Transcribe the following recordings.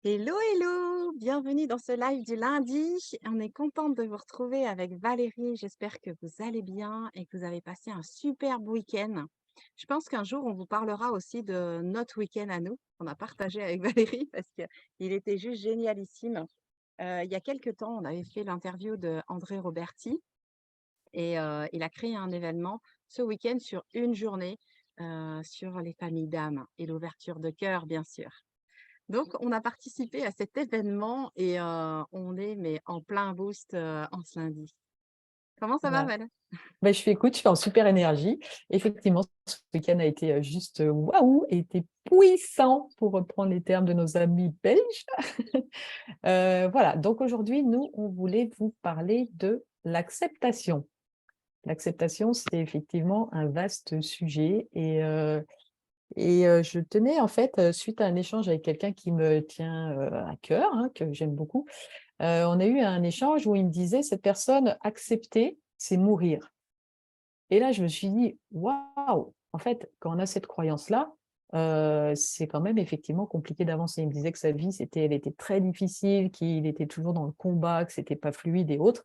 Hello, hello! Bienvenue dans ce live du lundi. On est contente de vous retrouver avec Valérie. J'espère que vous allez bien et que vous avez passé un superbe week-end. Je pense qu'un jour, on vous parlera aussi de notre week-end à nous, qu'on a partagé avec Valérie parce qu'il était juste génialissime. Il y a quelques temps, on avait fait l'interview de André Roberti et il a créé un événement ce week-end sur une journée sur les familles d'âmes et l'ouverture de cœur, bien sûr. Donc, on a participé à cet événement et on est mais en plein boost, en ce lundi. Comment ça va, Voilà. Val? Écoute, je suis en super énergie. Effectivement, ce week-end a été juste waouh, et été puissant pour reprendre les termes de nos amis belges. Voilà, donc aujourd'hui, nous, on voulait vous parler de l'acceptation. L'acceptation, c'est effectivement un vaste sujet et je tenais en fait, suite à un échange avec quelqu'un qui me tient à cœur, hein, que j'aime beaucoup, on a eu un échange où il me disait: «Cette personne, accepter, c'est mourir». Et là, je me suis dit: «Waouh!» En fait, quand on a cette croyance-là, c'est quand même effectivement compliqué d'avancer. Il me disait que sa vie, elle était très difficile, qu'il était toujours dans le combat, que c'était pas fluide et autres.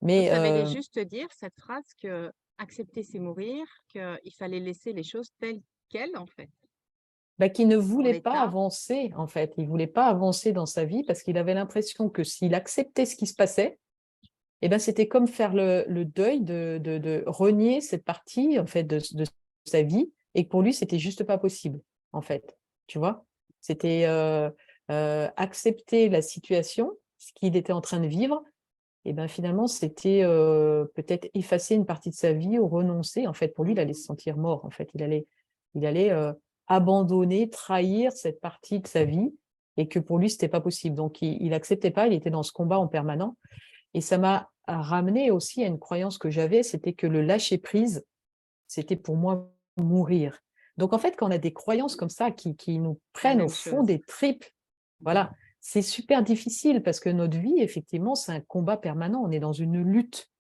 Donc Mais, ça voulait juste dire cette phrase que accepter c'est mourir, qu'il fallait laisser les choses telles quelles, en fait, qu'il ne dans voulait pas l'état. avancer, en fait. Il voulait pas avancer dans sa vie parce qu'il avait l'impression que s'il acceptait ce qui se passait, et ben, c'était comme faire le deuil de renier cette partie, en fait, de sa vie, et que pour lui, c'était juste pas possible, en fait, tu vois? C'était, accepter la situation, ce qu'il était en train de vivre, et ben, finalement, c'était, peut-être effacer une partie de sa vie ou renoncer. En fait, pour lui, il allait se Mmh. sentir mort, en fait. Il allait abandonner, trahir cette partie de sa vie, et que pour lui, c'était pas possible. Donc il acceptait pas, il était dans ce combat en permanent, et ça m'a ramené aussi à une croyance que j'avais, c'était que le lâcher prise, c'était pour moi mourir. Donc en fait, quand on a des croyances comme ça qui nous La prennent au même fond chose. des tripes, Mmh. voilà, c'est super difficile parce que notre vie, effectivement, c'est un combat permanent, on est dans une lutte.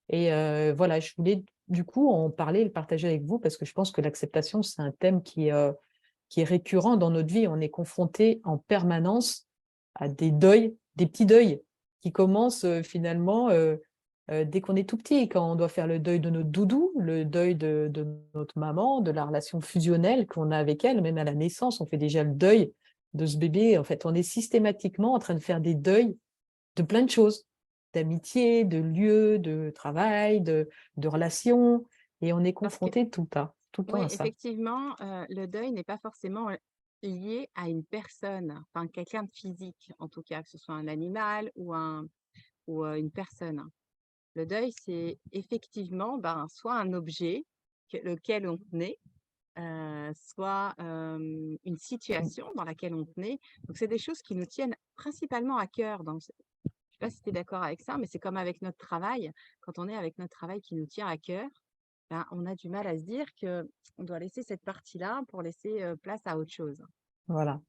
Et voilà, je voulais du coup en parler et le partager avec vous parce que je pense que l'acceptation, c'est un thème qui est récurrent dans notre vie. On est confronté en permanence à des deuils, des petits deuils qui commencent, finalement, dès qu'on est tout petit. Quand on doit faire le deuil de notre doudou, le deuil de notre maman, de la relation fusionnelle qu'on a avec elle, même à la naissance, on fait déjà le deuil de ce bébé. En fait, on est systématiquement en train de faire des deuils de plein de choses, d'amitié, de lieux, de travail, de relations, et on est Parce que confronté tout le temps oui, à ça. effectivement, le deuil n'est pas forcément, lié à une personne, enfin quelqu'un de physique, en tout cas, que ce soit un animal ou une personne. Le deuil, c'est effectivement, ben, soit un objet lequel on tenait, soit, une situation dans laquelle on tenait. Donc c'est des choses qui nous tiennent principalement à cœur dans ce je sais pas si tu es d'accord avec ça, mais c'est comme avec notre travail. Quand on est avec notre travail qui nous tient à cœur, ben, on a du mal à se dire que on doit laisser cette partie-là pour laisser, place à autre chose. Voilà,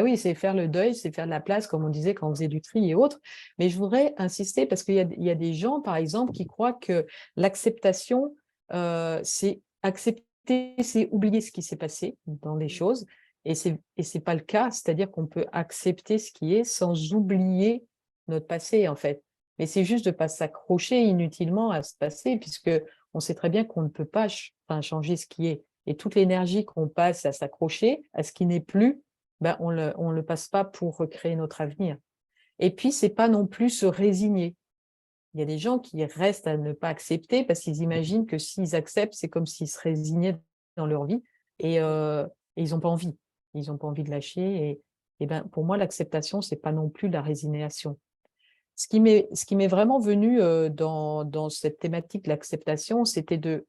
oui, c'est faire le deuil, c'est faire de la place, comme on disait quand on faisait du tri et autres. Mais je voudrais insister parce qu'il y a des gens, par exemple, qui croient que l'acceptation, c'est accepter, c'est oublier ce qui s'est passé dans les Mmh. choses, et c'est pas le cas. C'est-à-dire qu'on peut accepter ce qui est sans oublier notre passé, en fait. Mais c'est juste de pas s'accrocher inutilement à ce passé, puisque on sait très bien qu'on ne peut pas enfin, changer ce qui est. Et toute l'énergie qu'on passe à s'accrocher à ce qui n'est plus, ben, on le passe pas pour recréer notre avenir. Et puis, c'est pas non plus se résigner. Il y a des gens qui restent à ne pas accepter parce qu'ils imaginent que s'ils acceptent, c'est comme s'ils se résignaient dans leur vie, et ils ont pas envie. Ils ont pas envie de lâcher, et ben, pour moi, l'acceptation, c'est pas non plus la résignation. Ce qui m'est vraiment venu, dans cette thématique de l'acceptation, c'était de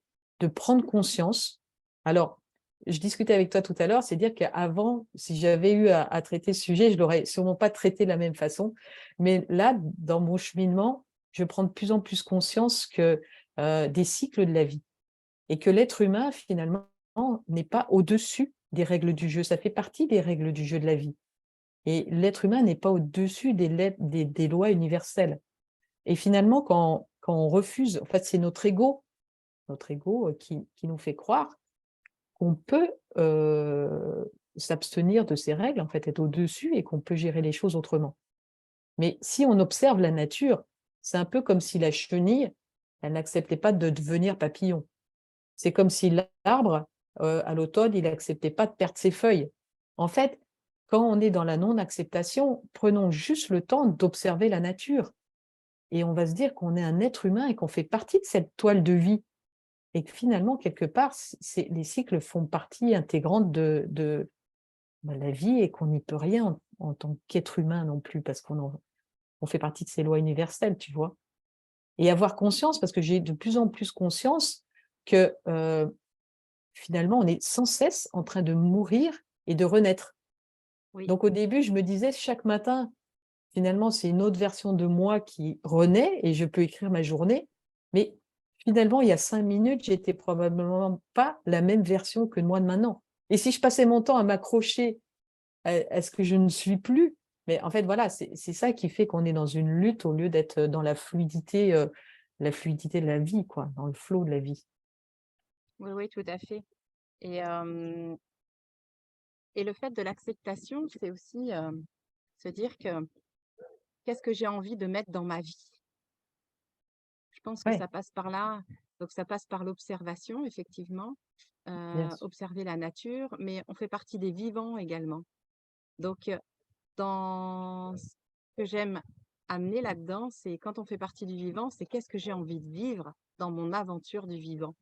prendre conscience. Alors, je discutais avec toi tout à l'heure, c'est dire qu'avant, si j'avais eu à traiter ce sujet, je l'aurais sûrement pas traité de la même façon. Mais là, dans mon cheminement, je prends de plus en plus conscience que, des cycles de la vie, et que l'être humain, finalement, n'est pas au-dessus des règles du jeu. Ça fait partie des règles du jeu de la vie, et l'être humain n'est pas au-dessus des lois universelles. Et finalement, quand on refuse, en fait, c'est notre ego, qui nous fait croire qu'on peut, s'abstenir de ces règles, en fait, être au-dessus et qu'on peut gérer les choses autrement. Mais si on observe la nature, c'est un peu comme si la chenille, elle n'acceptait pas de devenir papillon. C'est comme si l'arbre, à l'automne, il n'acceptait pas de perdre ses feuilles. En fait, quand on est dans la non-acceptation, prenons juste le temps d'observer la nature et on va se dire qu'on est un être humain et qu'on fait partie de cette toile de vie et que finalement, quelque part, les cycles font partie intégrante de la vie et qu'on n'y peut rien en tant qu'être humain non plus parce on fait partie de ces lois universelles, tu vois? Et avoir conscience, parce que j'ai de plus en plus conscience que, finalement, on est sans cesse en train de mourir et de renaître. Oui, Donc au début, je me disais chaque matin, finalement, c'est une autre version de moi qui renaît et je peux écrire ma journée. Mais finalement, il y a 5 minutes, j'étais probablement pas la même version que moi de maintenant. Et si je passais mon temps à m'accrocher à ce que je ne suis plus, mais en fait, voilà, c'est ça qui fait qu'on est dans une lutte au lieu d'être dans la fluidité de la vie, quoi, dans le flow de la vie. oui, oui, tout à fait. Et, et le fait de l'acceptation, c'est aussi se dire que qu'est-ce que j'ai envie de mettre dans ma vie? Je pense que Ouais, ça passe par là. Donc, ça passe par l'observation, effectivement, bien sûr. observer la nature, mais on fait partie des vivants également. Donc, dans ce que j'aime amener là-dedans, c'est quand on fait partie du vivant, c'est qu'est-ce que j'ai envie de vivre dans mon aventure du vivant.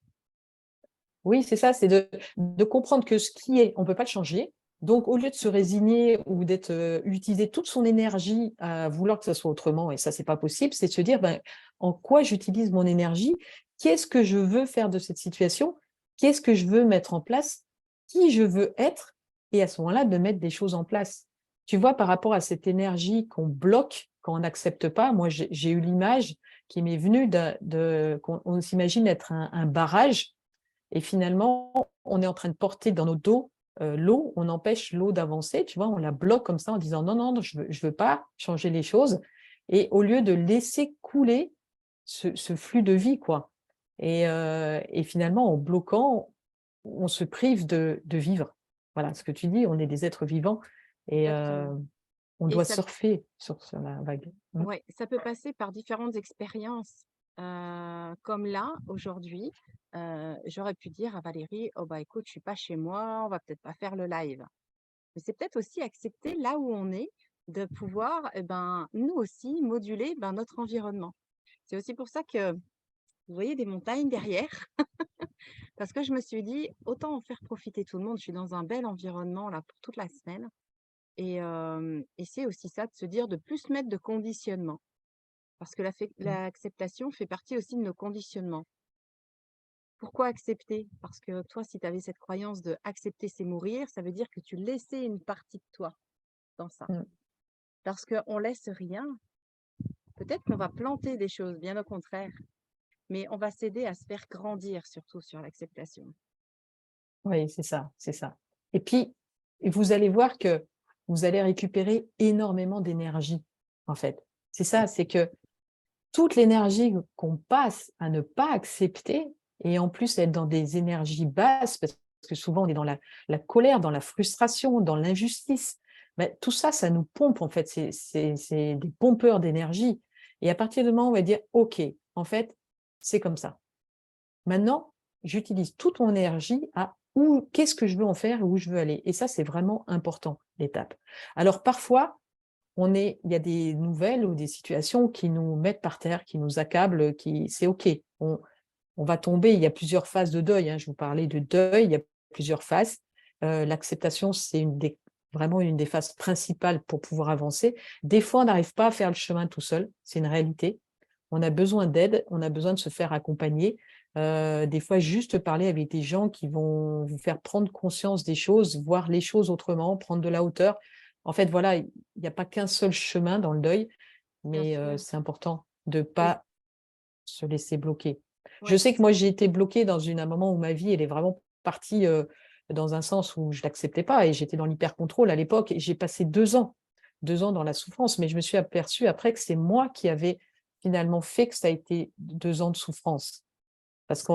Oui, c'est ça, c'est de comprendre que ce qui est, on ne peut pas le changer. Donc, au lieu de se résigner ou d'être, utiliser toute son énergie à vouloir que ça soit autrement, et ça, c'est pas possible, c'est de se dire, ben, en quoi j'utilise mon énergie? Qu'est-ce que je veux faire de cette situation? Qu'est-ce que je veux mettre en place? Qui je veux être? Et à ce moment-là, de mettre des choses en place. Tu vois, par rapport à cette énergie qu'on bloque quand on n'accepte pas, moi, j'ai eu l'image qui m'est venue qu'on on s'imagine être un barrage et finalement, on est en train de porter dans nos dos, l'eau, on empêche l'eau d'avancer, tu vois? On la bloque comme ça en disant: «Non, non, je veux pas changer les choses» et au lieu de laisser couler ce flux de vie, quoi et finalement, en bloquant, on se prive de vivre. Voilà, ce que tu dis, on est des êtres vivants et Exactement. on Et doit ça, surfer sur la vague. Mmh. ouais, ça peut passer par différentes expériences. Comme là, aujourd'hui, j'aurais pu dire à Valérie: «Oh bah écoute, je suis pas chez moi, on va peut-être pas faire le live». Mais c'est peut-être aussi accepter là où on est, de pouvoir, eh ben, nous aussi moduler, ben, notre environnement. C'est aussi pour ça que vous voyez des montagnes derrière, parce que je me suis dit: «Autant en faire profiter tout le monde». Je suis dans un bel environnement là pour toute la semaine et c'est aussi ça de se dire de plus mettre de conditionnement. Parce que Mmh. l'acceptation fait partie aussi de nos conditionnements. Pourquoi accepter? Parce que toi, si tu avais cette croyance de accepter c'est mourir, ça veut dire que tu laissais une partie de toi dans ça. Mmh. Parce qu'on laisse rien, peut-être qu'on va planter des choses, bien au contraire, mais on va s'aider à se faire grandir surtout sur l'acceptation. Oui, c'est ça, c'est ça. Et puis, vous allez voir que vous allez récupérer énormément d'énergie, en fait. C'est ça, Oui, c'est que toute l'énergie qu'on passe à ne pas accepter et en plus être dans des énergies basses, parce que souvent on est dans la colère, dans la frustration, dans l'injustice, mais tout ça, ça nous pompe, en fait, c'est des pompeurs d'énergie. Et à partir du moment où on va dire, OK, en fait, c'est comme ça. Maintenant, j'utilise toute mon énergie à où qu'est-ce que je veux en faire et où je veux aller et ça, c'est vraiment important, l'étape. Alors parfois, il y a des nouvelles ou des situations qui nous mettent par terre, qui nous accablent, qui c'est OK. On va tomber, il y a plusieurs phases de deuil, hein. Je vous parlais de deuil, il y a plusieurs phases. L'acceptation, c'est vraiment une des phases principales pour pouvoir avancer. Des fois, on n'arrive pas à faire le chemin tout seul, c'est une réalité. On a besoin d'aide, on a besoin de se faire accompagner. Des fois, juste parler avec des gens qui vont vous faire prendre conscience des choses, voir les choses autrement, prendre de la hauteur. En fait, voilà, il n'y a pas qu'un seul chemin dans le deuil, bien mais sûr. c'est important de Et pas se laisser bloquer. Je ouais, sais que moi, j'ai été bloquée un moment où ma vie, elle est vraiment partie, dans un sens où je l'acceptais pas et j'étais dans l'hyper-contrôle à l'époque et j'ai passé 2 ans dans la souffrance, mais je me suis aperçue après que c'est moi qui avais finalement fait que ça a été 2 ans de souffrance. Parce que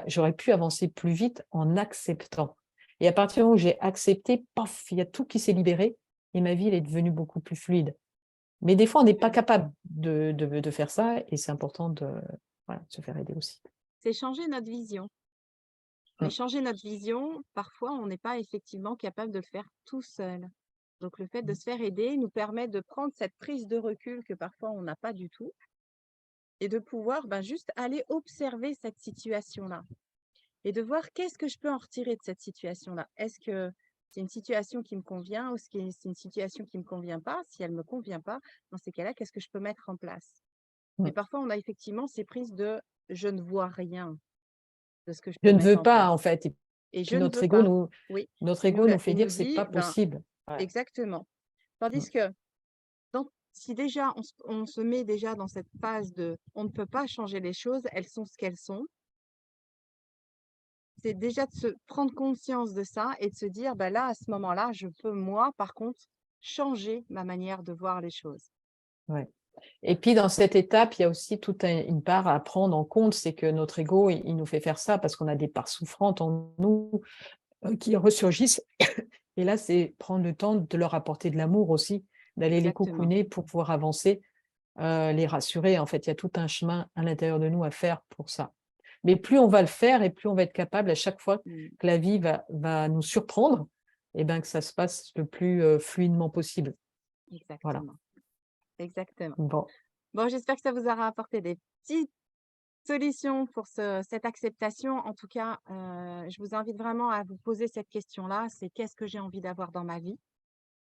j'aurais pu avancer plus vite en acceptant. Et à partir du moment où j'ai accepté, paf, il y a tout qui s'est libéré et ma vie, elle est devenue beaucoup plus fluide. Mais des fois, on n'est pas Mmh. capable de faire ça et c'est important de, voilà, de se faire aider aussi. C'est changer notre vision. Mais Mmh. changer notre vision, parfois, on n'est pas effectivement capable de le faire tout seul. Donc le fait de Mmh. se faire aider nous permet de prendre cette prise de recul que parfois on n'a pas du tout et de pouvoir, ben, juste aller observer cette situation-là et de voir qu'est-ce que je peux en retirer de cette situation-là. Est-ce que c'est une situation qui me convient ou est-ce que c'est une situation qui ne me convient pas? Si elle ne me convient pas, dans ces cas-là, qu'est-ce que je peux mettre en place? Mais Mmh. parfois, on a effectivement ces prises de je ne vois rien de ce que je Je peux ne mettre veux en pas, en place fait. Et et je puis ne notre veux ego pas. nous, Oui, notre ego nous fait il dire nous que c'est dit, pas ben, possible. Ouais. exactement. Mmh. Tandis que si déjà on se met déjà dans cette phase de on ne peut pas changer les choses, elles sont ce qu'elles sont, c'est déjà de se prendre conscience de ça et de se dire, bah là, à ce moment-là, je peux, moi, par contre, changer ma manière de voir les choses. Ouais. Et puis dans cette étape, il y a aussi toute une part à prendre en compte, c'est que notre ego, il nous fait faire ça parce qu'on a des parts souffrantes en nous qui ressurgissent. Et là, c'est prendre le temps de leur apporter de l'amour aussi, d'aller les Exactement. cocooner pour pouvoir avancer, les rassurer. En fait, il y a tout un chemin à l'intérieur de nous à faire pour ça. Mais plus on va le faire et plus on va être capable à chaque fois Mm, que la vie va nous surprendre, et ben, que ça se passe le plus fluidement possible. Voilà. exactement. Exactement. Bon. Bon, j'espère que ça vous aura apporté des petites solutions pour cette acceptation. En tout cas, je vous invite vraiment à vous poser cette question-là, c'est qu'est-ce que j'ai envie d'avoir dans ma vie?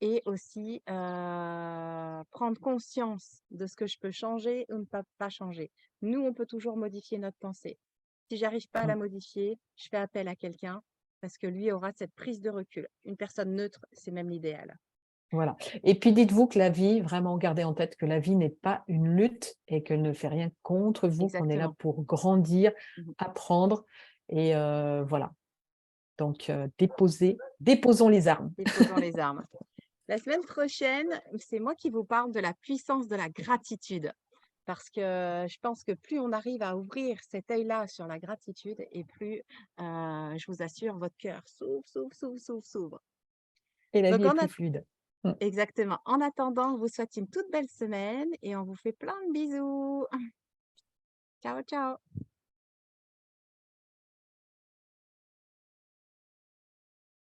Et aussi, prendre conscience de ce que je peux changer ou ne pas changer. Nous, on peut toujours modifier notre pensée. Si j'arrive pas à la Mmh. modifier, je fais appel à quelqu'un parce que lui aura cette prise de recul. Une personne neutre, c'est même l'idéal. Voilà. Et puis dites-vous que la vie, vraiment gardez en tête que la vie n'est pas une lutte et qu'elle ne fait rien contre vous, qu'on est là Exactement. pour grandir, Mmh. apprendre et voilà. Donc déposons les armes. Déposons les armes. La semaine prochaine, c'est moi qui vous parle de la puissance de la gratitude. Parce que je pense que plus on arrive à ouvrir cet œil-là sur la gratitude et plus, je vous assure, votre cœur s'ouvre, s'ouvre, s'ouvre, s'ouvre, s'ouvre. Et la Donc vie est en plus at fluide. Mmh. exactement. En attendant, on vous souhaite une toute belle semaine et on vous fait plein de bisous. Ciao, ciao.